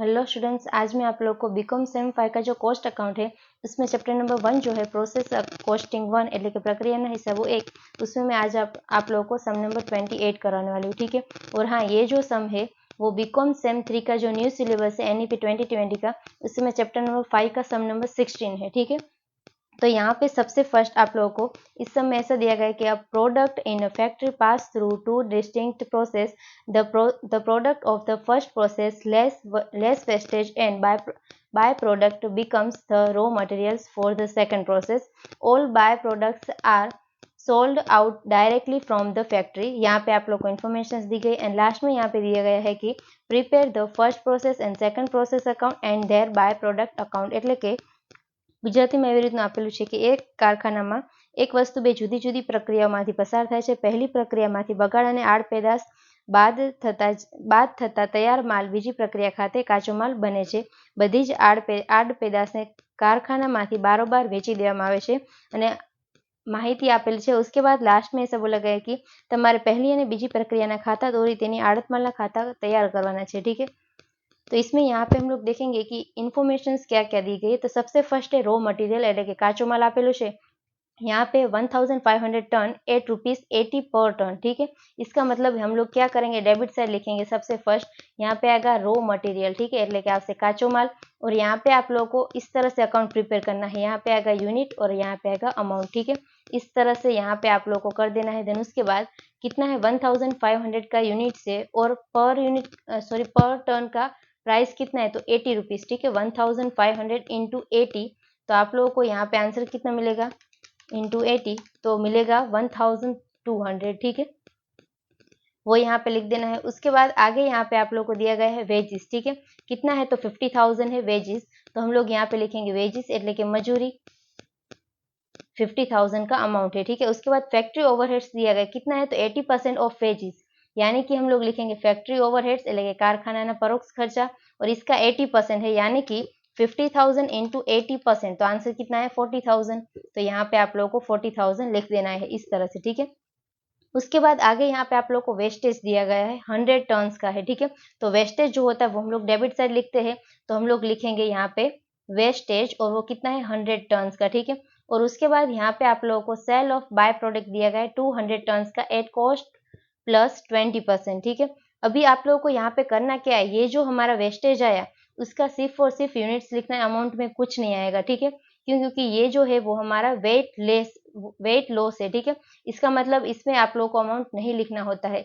Hello students, आज मैं आप लोग को बीकॉम सेम 5 का जो कॉस्ट अकाउंट है उसमें चैप्टर नंबर 1 जो है प्रोसेस कॉस्टिंग 1 એટલે કે પ્રક્રિયાના હિસાબો 1 उसमें मैं आज आप लोगों को सम नंबर 28 कराने वाली हूँ। ठीक है। और हाँ, ये जो सम है वो बीकॉम सेम 3 का जो न्यू सिलेबस है एनईपी 2020 का, उसमें चैप्टर नंबर 5 का सम नंबर 16 है। ठीक है। तो यहाँ पे सबसे फर्स्ट आप लोगों को इस सब में ऐसा दिया गया है कि अब product in a factory pass through two distinct process, the product of the first process less wastage and by product becomes the raw materials for the second process. All byproducts are sold out directly from the factory. यहाँ पे आप लोग को information दी गई and last में यहाँ पे दिया गया है कि prepare the first process and second process account and their by product account. એટલે કે ગુજરાતીમાં એવી રીતનું આપેલું છે કે એક કારખાનામાં એક વસ્તુ બે જુદી જુદી પ્રક્રિયાઓમાંથી પસાર થાય છે। પહેલી પ્રક્રિયામાંથી બગાડ અને આડ પેદાશ બાદ થતા તૈયાર માલ બીજી પ્રક્રિયા ખાતે કાચો માલ બને છે। બધી જ આડ પેદાશને કારખાનામાંથી બારોબાર વેચી દેવામાં આવે છે અને માહિતી આપેલ છે। उसके बाद लास्ट में ऐसा बोला गया है कि તમારે પહેલી અને બીજી પ્રક્રિયાના ખાતા દોરી તેની આડત માલના ખાતા તૈયાર करवाना છે। ठीक है। तो इसमें यहाँ पे हम लोग देखेंगे कि इन्फॉर्मेशन क्या क्या दी गई है। तो सबसे फर्स्ट है रो मटेरियल એટલે કે કાચો માલ આપેલો છે। यहाँ पे 1500 टन ₹8.80 पर टन। ठीक है। इसका मतलब हम लोग क्या करेंगे, डेबिट साइड लिखेंगे। सबसे फर्स्ट यहाँ पे आएगा रो मटेरियल। ठीक है। એટલે કે आपसे काचो माल, और यहाँ पे आप लोगों को इस तरह से अकाउंट प्रिपेयर करना है। यहाँ पे आएगा यूनिट और यहाँ पे आएगा अमाउंट। ठीक है। इस तरह से यहाँ पे आप लोगों को कर देना है। देन उसके बाद कितना है 1500 का यूनिट से, और पर टन का प्राइस कितना है तो ₹80। ठीक है। 1500 इंटू 80, तो आप लोगों को यहाँ पे आंसर कितना मिलेगा इंटू 80, तो मिलेगा 1200। ठीक है। वो यहाँ पे लिख देना है। उसके बाद आगे यहाँ पे आप लोगों को दिया गया है वेजिस। ठीक है। कितना है तो 50,000 है वेजिस, तो हम लोग यहाँ पे लिखेंगे वेजिस એટલે કે मजूरी 50,000 का अमाउंट है। ठीक है। उसके बाद फैक्ट्री ओवरहेड्स दिया गया कितना है तो 80% ऑफ वेजिस, यानी कि हम लोग लिखेंगे फैक्ट्री ओवरहेड्स એટલે કે कारखाना परोक्ष खर्चा, और इसका 80% है, यानी कि 50,000 इंटू 80%, तो आंसर कितना है 40,000। तो यहाँ पे आप लोगों को 40,000 लिख देना है इस तरह से। ठीक है। उसके बाद आगे यहाँ पे आप लोग को वेस्टेज दिया गया है 100 टन्स का है। ठीक है। तो वेस्टेज जो होता है वो हम लोग डेबिट साइड लिखते हैं, तो हम लोग लिखेंगे यहाँ पे वेस्टेज, और वो कितना है 100 टन्स का। ठीक है। और उसके बाद यहाँ पे आप लोगों को सेल ऑफ बाय प्रोडक्ट दिया गया है 200 टन्स का एट कॉस्ट प्लस 20%। ठीक है। अभी आप लोगों को यहाँ पे करना क्या है, ये जो हमारा वेस्टेज आया उसका सिर्फ और सिर्फ यूनिट्स लिखना है, अमाउंट में कुछ नहीं आएगा। ठीक है। क्यों? क्योंकि ये जो है वो हमारा वेट लॉस है। ठीक है। इसका मतलब इसमें आप लोगों को अमाउंट नहीं लिखना होता है।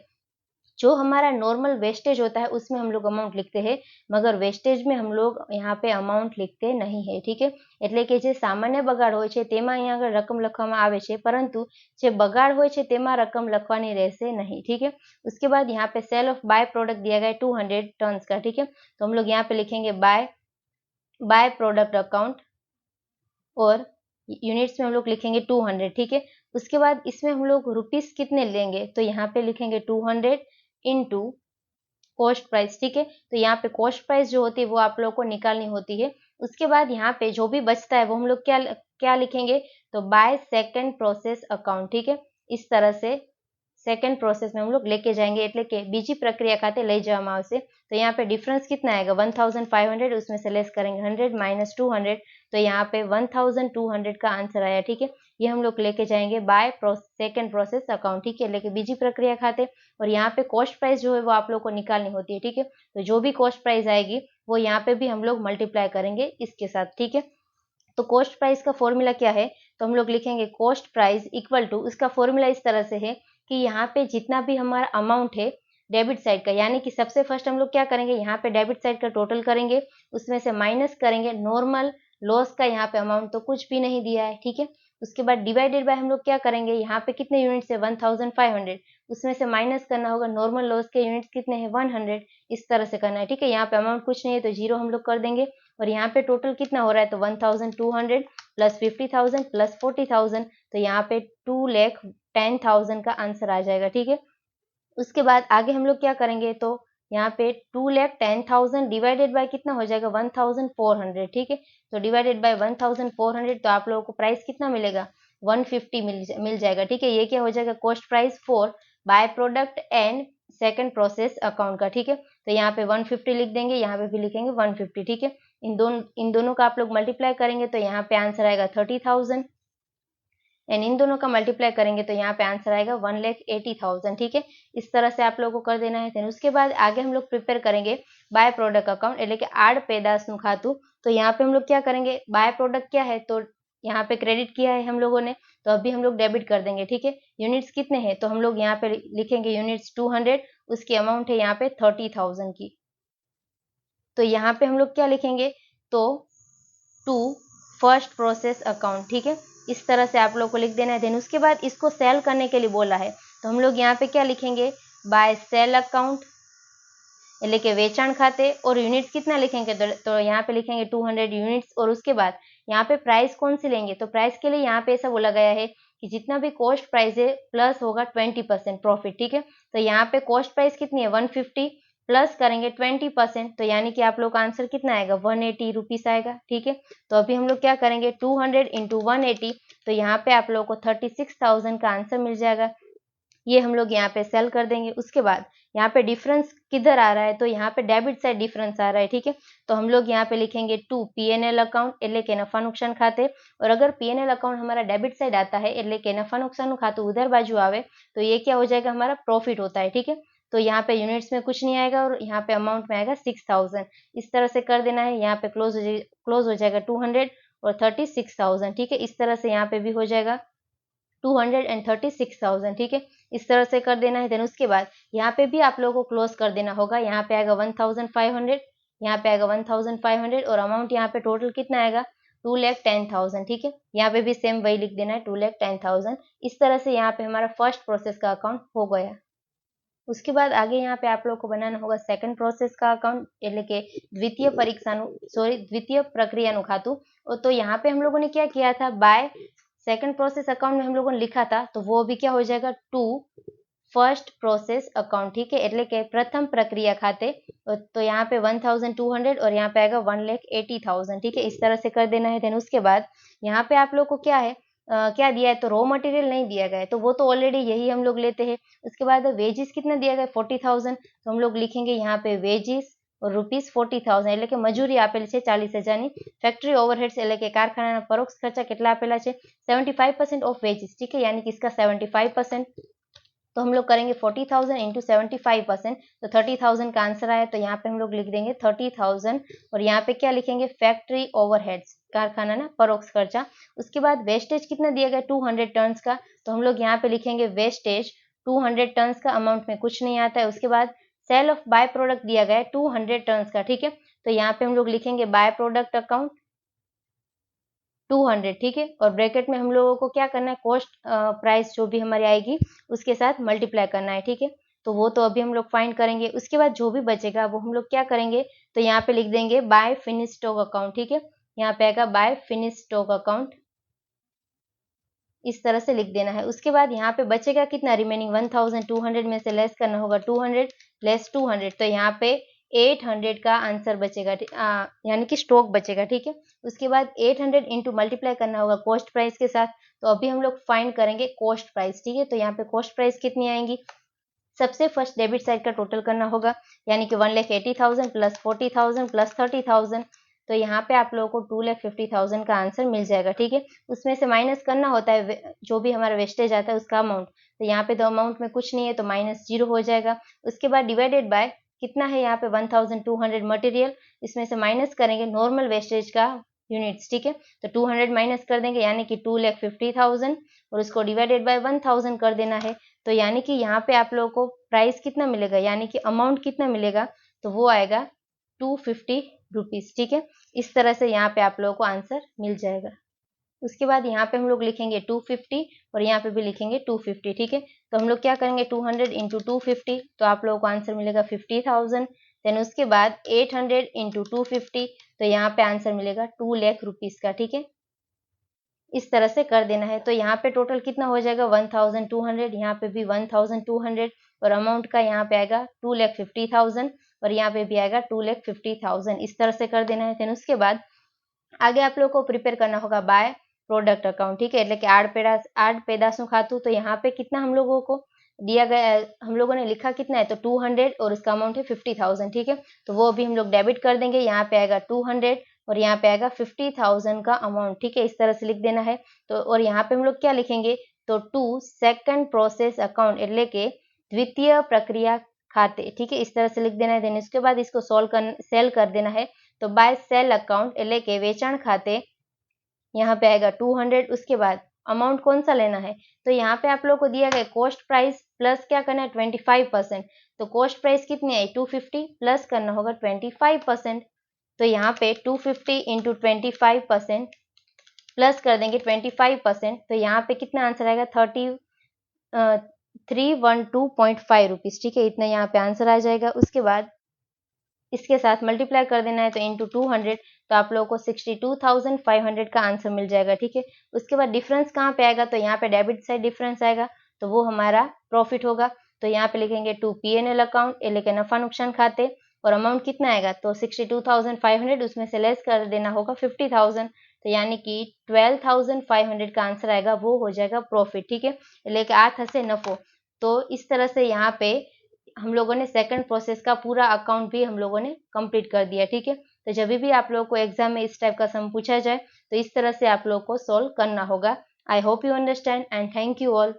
जो हमारा नॉर्मल वेस्टेज होता है उसमें हम लोग अमाउंट लिखते हैं, मगर वेस्टेज में हम लोग यहाँ पे अमाउंट लिखते नहीं है। ठीक है। એટલે કે જે સામાન્ય બગાડ હોય છે તેમાં અહીંયા આગળ રકમ લખવામાં આવે છે, પરંતુ જે બગાડ હોય છે તેમાં રકમ લખવાની રહેશે नहीं। ठीक है। उसके बाद यहाँ पे सेल ऑफ बाय प्रोडक्ट दिया गया है 200 टन्स का। ठीक है। तो हम लोग यहाँ पे लिखेंगे बाय प्रोडक्ट अकाउंट, और यूनिट्स में हम लोग लिखेंगे 200। ठीक है। उसके बाद इसमें हम लोग रुपीस कितने लेंगे तो यहाँ पे लिखेंगे 200 इंटू कॉस्ट प्राइस। ठीक है। तो यहाँ पे कॉस्ट प्राइस जो होती है वो आप लोगों को निकालनी होती है। उसके बाद यहाँ पे जो भी बचता है वो हम लोग क्या लिखेंगे तो बाय सेकंड प्रोसेस अकाउंट। ठीक है। इस तरह से सेकंड प्रोसेस में हम लोग लेके जाएंगे, એટલે કે બીજી પ્રક્રિયા ખાતે લઈ જવામાં આવશે। तो यहाँ पे डिफरेंस कितना आएगा 1500, उसमें से लेस करेंगे 100 माइनस 200, तो यहाँ पे 1200 का आंसर आया। ठीक है। ये हम लोग लेके जाएंगे बाय सेकंड प्रोसेस अकाउंट। ठीक है। लेके बीजी प्रक्रिया खाते, और यहाँ पे कॉस्ट प्राइस जो है वो आप लोग को निकालनी होती है। ठीक है। तो जो भी कॉस्ट प्राइस आएगी वो यहाँ पे भी हम लोग मल्टीप्लाई करेंगे इसके साथ। ठीक है। तो कॉस्ट प्राइस का फॉर्मूला क्या है तो हम लोग लिखेंगे कॉस्ट प्राइस इक्वल टू, उसका फॉर्मूला इस तरह से है कि यहाँ पे जितना भी हमारा अमाउंट है डेबिट साइड का, यानी कि सबसे फर्स्ट हम लोग क्या करेंगे यहाँ पे डेबिट साइड का टोटल करेंगे, उसमें से माइनस करेंगे नॉर्मल लॉस का यहाँ पे अमाउंट तो कुछ भी नहीं दिया है। ठीक है। उसके बाद डिवाइडेड बाय हम लोग क्या करेंगे, यहाँ पे कितने यूनिट्स है 1500, उसमें से माइनस करना होगा नॉर्मल लॉस के यूनिट्स कितने हैं 100, इस तरह से करना है। ठीक है। यहाँ पे अमाउंट कुछ नहीं है तो जीरो हम लोग कर देंगे, और यहाँ पे टोटल कितना हो रहा है तो 1200 प्लस 50,000 प्लस 40,000, तो यहाँ पे 2,10,000 का आंसर आ जाएगा। ठीक है। उसके बाद आगे हम लोग क्या करेंगे तो यहाँ पे 2,10,000 डिवाइडेड बाय कितना हो जाएगा 1,400। ठीक है। तो डिवाइडेड बाय 1,400, तो आप लोगों को प्राइस कितना मिलेगा 150 मिल जाएगा। ठीक है। ये क्या हो जाएगा cost price for by product and second process account का। ठीक है। तो यहाँ पे 150 लिख देंगे, यहाँ पे भी लिखेंगे 150, ठीक है। इन दोनों का आप लोग मल्टीप्लाई करेंगे तो यहाँ पे आंसर आएगा 30,000 एंड इन दोनों का मल्टीप्लाई करेंगे तो यहाँ पे आंसर आएगा 1,80,000, ठीक है। इस तरह से आप लोगों को कर देना है। फिर उसके बाद आगे हम लोग प्रिपेयर करेंगे बाय प्रोडक्ट अकाउंट એટલે કે આડ પેદાશનું ખાતું। तो यहाँ पे हम लोग क्या करेंगे, बाय प्रोडक्ट क्या है, तो यहाँ पे क्रेडिट किया है हम लोगों ने, तो अभी हम लोग डेबिट कर देंगे, ठीक है। यूनिट्स कितने हैं, तो हम लोग यहाँ पे लिखेंगे यूनिट्स 200, उसकी अमाउंट है यहाँ पे 30,000 की। तो यहाँ पे हम लोग क्या लिखेंगे, तो टू फर्स्ट प्रोसेस अकाउंट, ठीक है। इस तरह से आप लोग को लिख देना है। देन उसके बाद इसको सेल करने के लिए बोला है, तो हम लोग यहाँ पे क्या लिखेंगे, बाय सेल अकाउंट એટલે કે વેચાણ ખાતે, और यूनिट्स कितना लिखेंगे, तो यहाँ पे लिखेंगे 200 यूनिट्स। और उसके बाद यहाँ पे प्राइस कौन सी लेंगे, तो प्राइस के लिए यहाँ पे ऐसा बोला गया है कि जितना भी कॉस्ट प्राइस है प्लस होगा 20% प्रॉफिट, ठीक है। तो यहाँ पे कॉस्ट प्राइस कितनी है 150 प्लस करेंगे 20%, तो यानी कि आप लोग का आंसर कितना आएगा 180 रुपीस आएगा, ठीक है। तो अभी हम लोग क्या करेंगे 200 इंटू 180, तो यहाँ पे आप लोगों को 36,000 का आंसर मिल जाएगा। ये हम लोग यहाँ पे सेल कर देंगे। उसके बाद यहाँ पे डिफरेंस किधर आ रहा है, तो यहाँ पे डेबिट साइड डिफरेंस आ रहा है, ठीक है। तो हम लोग यहाँ पे लिखेंगे टू पीएनएल अकाउंट એટલે કે नफा नुकसान खाते। और अगर पीएनएल अकाउंट हमारा डेबिट साइड आता है એટલે કે नफा नुकसान खाते उधर बाजू आवे, तो ये क्या हो जाएगा, हमारा प्रॉफिट होता है, ठीक है। तो यहाँ पे यूनिट्स में कुछ नहीं आएगा और यहाँ पे अमाउंट में आएगा 6,000। इस तरह से कर देना है। यहाँ पे क्लोज हो जाएगा 200 और 36,000, ठीक है। इस तरह से यहाँ पे भी हो जाएगा 236,000, ठीक है। इस तरह से कर देना है। देन उसके बाद यहाँ पे भी आप लोगों को क्लोज कर देना होगा। यहाँ पे आएगा 1,500, यहाँ पे आएगा 1,500 और अमाउंट यहाँ पे टोटल कितना आएगा 2,10,000, ठीक है। यहाँ पे भी सेम वही लिख देना है 2,10,000। इस तरह से यहाँ पे हमारा फर्स्ट प्रोसेस का अकाउंट हो गया। उसके बाद आगे यहाँ पे आप लोग को बनाना होगा सेकंड प्रोसेस का अकाउंट એટલે કે द्वितीय प्रक्रियाનું खाતું। तो यहाँ पे हम लोगों ने क्या किया था, बाय सेकंड प्रोसेस अकाउंट में हम लोगों ने लिखा था, तो वो अभी क्या हो जाएगा टू फर्स्ट प्रोसेस अकाउंट, ठीक है। એટલે કે प्रथम प्रक्रिया खाते। तो यहाँ पे 1,200 और यहाँ पे आएगा 1,80,000, ठीक है। इस तरह से कर देना है। देन उसके बाद यहाँ पे आप लोग को क्या है, क्या दिया है, तो रॉ मटेरियल नहीं दिया गया है, तो वो तो ऑलरेडी यही हम लोग लेते हैं। उसके बाद वेजिस कितना दिया गया है 40,000, तो हम लोग लिखेंगे यहाँ पे वेजिस और ₹40,000 એટલે કે મજૂરી આપેલ છે 40,000ની। ફેક્ટરી ઓવરહેડ્સ એટલે કે કારખાનાના પરોક્ષ ખર્ચા કેટલા આપેલા છે 75% ऑफ वेजिस, ठीक है, यानी कि इसका 75%। तो हम लोग करेंगे 40,000 इंटू 75%, तो 30,000 का आंसर आया। तो यहाँ पे हम लोग लिख देंगे 30,000 और यहाँ पे क्या लिखेंगे फैक्ट्री ओवरहेड्स कारखाना ना परोक्ष खर्चा। उसके बाद वेस्टेज कितना दिया गया 200 टन्स का, तो हम लोग यहाँ पे लिखेंगे वेस्टेज 200 टन्स का, अमाउंट में कुछ नहीं आता है। उसके बाद सेल ऑफ बाय प्रोडक्ट दिया गया है 200 टन्स का, ठीक है। तो यहाँ पे हम लोग लिखेंगे बाय प्रोडक्ट अकाउंट 200, ठीक है। और ब्रैकेट में हम लोगों को क्या करना है, कॉस्ट प्राइस जो भी हमारी आएगी उसके साथ मल्टीप्लाई करना है, ठीक है। तो वो तो अभी हम लोग फाइंड करेंगे। उसके बाद जो भी बचेगा वो हम लोग क्या करेंगे, तो यहाँ पे लिख देंगे बाय फिनिश स्टॉक अकाउंट, ठीक है। यहाँ पे आएगा बाय फिनिश स्टॉक अकाउंट, इस तरह से लिख देना है। उसके बाद यहाँ पे बचेगा कितना, रिमेनिंग 1,200 में से लेस करना होगा 200 लेस 200, तो यहाँ पे 800 का आंसर बचेगा, यानी कि स्टॉक बचेगा, ठीक है। उसके बाद 800 इंटू मल्टीप्लाई करना होगा कॉस्ट प्राइस के साथ। तो अभी हम लोग फाइंड करेंगे कॉस्ट प्राइस, ठीक है। तो यहाँ पे कॉस्ट प्राइस कितनी आएंगी, सबसे फर्स्ट डेबिट साइड का टोटल करना होगा, यानी कि 1,80,000 प्लस 40,000 प्लस 30,000। तो यहाँ पे आप लोगों को 2,50,000 का आंसर मिल जाएगा, ठीक है। उसमें से माइनस करना होता है जो भी हमारा वेस्टेज आता है उसका अमाउंट। तो यहाँ पे तो अमाउंट में कुछ नहीं है, तो -0 हो जाएगा। उसके बाद डिवाइडेड बाय कितना है यहाँ पे 1,200 मटेरियल, इसमें से माइनस करेंगे नॉर्मल वेस्टेज का यूनिट्स, ठीक है। तो 200 माइनस कर देंगे, यानी कि 2,50,000 और उसको डिवाइडेड बाय 1,000 कर देना है। तो यानी कि यहाँ पे आप लोगों को प्राइस कितना मिलेगा, यानी कि अमाउंट कितना मिलेगा, तो वो आएगा 250 रुपीज, ठीक है। इस तरह से यहाँ पे आप लोगों को आंसर मिल जाएगा। उसके बाद यहाँ पे हम लोग लिखेंगे 250 और यहाँ पे भी लिखेंगे 250, ठीक है। तो हम लोग क्या करेंगे 200 इंटू 250, तो आप लोगों को आंसर मिलेगा 50,000। देन उसके बाद 800 इंटू 250, तो यहाँ पे आंसर मिलेगा 2 लाख रुपीज का, ठीक है। इस तरह से कर देना है। तो यहाँ पे टोटल कितना हो जाएगा 1,200, यहाँ पे भी 1,200 और अमाउंट का यहाँ पे आएगा 2,50,000 और यहाँ पे भी आएगा 2,50,000। इस तरह से कर देना है। फिर उसके बाद आगे आप लोग को प्रिपेयर करना होगा बाय प्रोडक्ट अकाउंट, ठीक है, એટલે કે આડ પેદાશનું ખાતું। तो यहाँ पे कितना हम लोगों को दिया गया हम लोगों ने लिखा कितना है तो 200 और उसका अमाउंट है 50,000, ठीक है। तो वो भी हम लोग डेबिट कर देंगे, यहाँ पे आएगा 200 और यहाँ पे आएगा 50,000 का अमाउंट, ठीक है। इस तरह से लिख देना है। तो और यहाँ पे हम लोग क्या लिखेंगे तो टू सेकंड प्रोसेस अकाउंट એટલે કે द्वितीय प्रक्रिया खाते, ठीक है। इस तरह से लिख देना है। देन इसके बाद इसको सेल कर देना है। तो बाय सेल अकाउंट એટલે કે વેચાણ खाते यहाँ पे आएगा 200। उसके बाद अमाउंट कौन सा लेना है तो यहाँ पे आप लोगों को दिया गया कॉस्ट प्राइस प्लस क्या करना है 25%। तो कॉस्ट प्राइस कितनी है 250 प्लस करना होगा 25%। तो यहाँ पे 250 इंटू 25% प्लस कर देंगे 25%। तो यहाँ पे कितना आंसर आएगा 312.5 रुपीज़, ठीक है। इतना यहाँ पे आंसर आ जाएगा। उसके बाद इसके साथ मल्टीप्लाई कर देना है तो इंटू 200, तो आप लोगों को 62,500 का आंसर मिल जाएगा, ठीक है। उसके बाद डिफरेंस कहाँ पे आएगा तो यहाँ पे डेबिट साइड डिफरेंस आएगा, तो वो हमारा प्रॉफिट होगा। तो यहाँ पे लिखेंगे टू P&L अकाउंट એટલે કે नफा नुकसान खाते और अमाउंट कितना आएगा तो 62,500, उसमें से लेस कर देना होगा 50,000, तो यानी कि 12,500 का आंसर आएगा, वो हो जाएगा प्रॉफिट, ठीक है। એટલે કે આ થશે नफो। तो इस तरह से यहाँ पे हम लोगों ने सेकंड प्रोसेस का पूरा अकाउंट भी हम लोगों ने कंप्लीट कर दिया, ठीक है। तो जब भी आप लोगों को एग्जाम में इस टाइप का सम पूछा जाए तो इस तरह से आप लोगों को सॉल्व करना होगा। I hope you understand and thank you all.